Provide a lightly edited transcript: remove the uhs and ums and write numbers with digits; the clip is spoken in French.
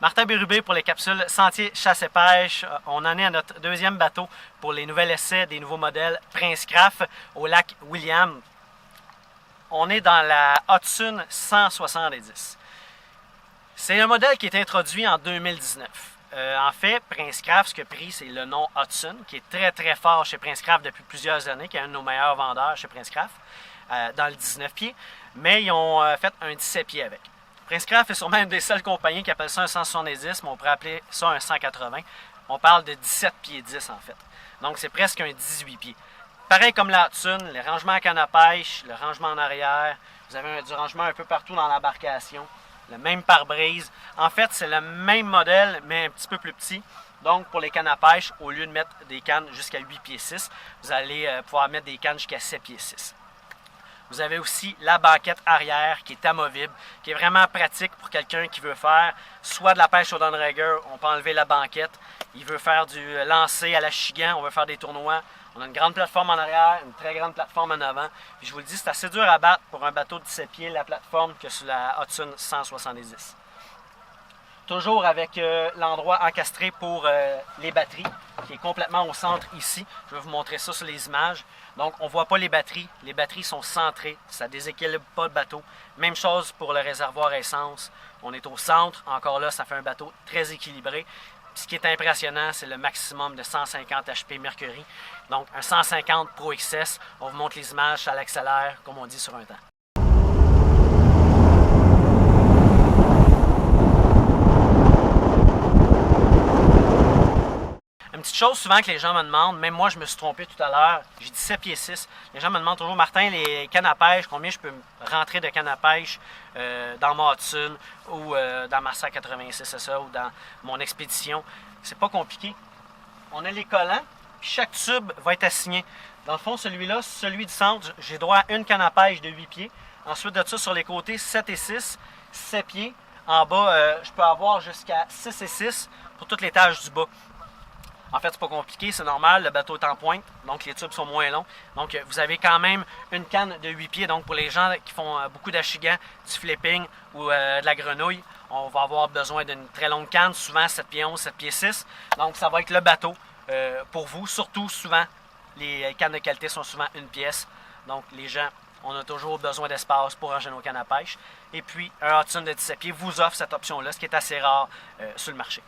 Martin Bérubé pour les capsules Sentier Chasse et Pêche. On en est à notre deuxième bateau pour les nouveaux essais des nouveaux modèles Prince Craft au lac William. On est dans la Hudson 170. C'est un modèle qui est introduit en 2019. En fait, Prince Craft, ce qui a pris, c'est le nom Hudson, qui est très très fort chez Prince Craft depuis plusieurs années, qui est un de nos meilleurs vendeurs chez Prince Craft, dans le 19 pieds. Mais ils ont fait un 17 pieds avec. Prince Craft est sûrement une des seules compagnies qui appelle ça un 170, mais on pourrait appeler ça un 180. On parle de 17 pieds 10 en fait. Donc c'est presque un 18 pieds. Pareil comme la Hudson, les rangements à canne à pêche, le rangement en arrière, vous avez du rangement un peu partout dans l'embarcation, le même pare-brise. En fait, c'est le même modèle, mais un petit peu plus petit. Donc pour les cannes à pêche, au lieu de mettre des cannes jusqu'à 8 pieds 6, vous allez pouvoir mettre des cannes jusqu'à 7 pieds 6. Vous avez aussi la banquette arrière qui est amovible, qui est vraiment pratique pour quelqu'un qui veut faire soit de la pêche au downrigger, on peut enlever la banquette. Il veut faire du lancer à la chigan, on veut faire des tournois. On a une grande plateforme en arrière, une très grande plateforme en avant. Puis je vous le dis, c'est assez dur à battre pour un bateau de 17 pieds, la plateforme, que sur la Hudson 170. Toujours avec l'endroit encastré pour les batteries, qui est complètement au centre ici. Je vais vous montrer ça sur les images. Donc, on ne voit pas les batteries sont centrées, ça ne déséquilibre pas le bateau. Même chose pour le réservoir essence, on est au centre, encore là, ça fait un bateau très équilibré. Puis, ce qui est impressionnant, c'est le maximum de 150 HP Mercury. Donc, un 150 Pro XS, on vous montre les images, ça l'accélère, comme on dit sur un temps. Une petite chose souvent que les gens me demandent, même moi je me suis trompé tout à l'heure, j'ai dit 7 pieds 6. Les gens me demandent toujours, Martin, les cannes à pêche, combien je peux rentrer de cannes à pêche dans ma Hudson ou dans ma 186, c'est ça, ou dans mon expédition. C'est pas compliqué. On a les collants, puis chaque tube va être assigné. Dans le fond, celui-là, celui du centre, j'ai droit à une canne à pêche de 8 pieds. Ensuite de ça, sur les côtés, 7 et 6, 7 pieds. En bas, je peux avoir jusqu'à 6 et 6 pour toute l'étage du bas. En fait, c'est pas compliqué, c'est normal, le bateau est en pointe, donc les tubes sont moins longs. Donc, vous avez quand même une canne de 8 pieds. Donc, pour les gens qui font beaucoup d'achigan, du flipping ou de la grenouille, on va avoir besoin d'une très longue canne, souvent 7 pieds 11, 7 pieds 6. Donc, ça va être le bateau pour vous. Surtout, souvent, les cannes de qualité sont souvent une pièce. Donc, les gens, on a toujours besoin d'espace pour ranger nos cannes à pêche. Et puis, un Hudson de 17 pieds vous offre cette option-là, ce qui est assez rare sur le marché.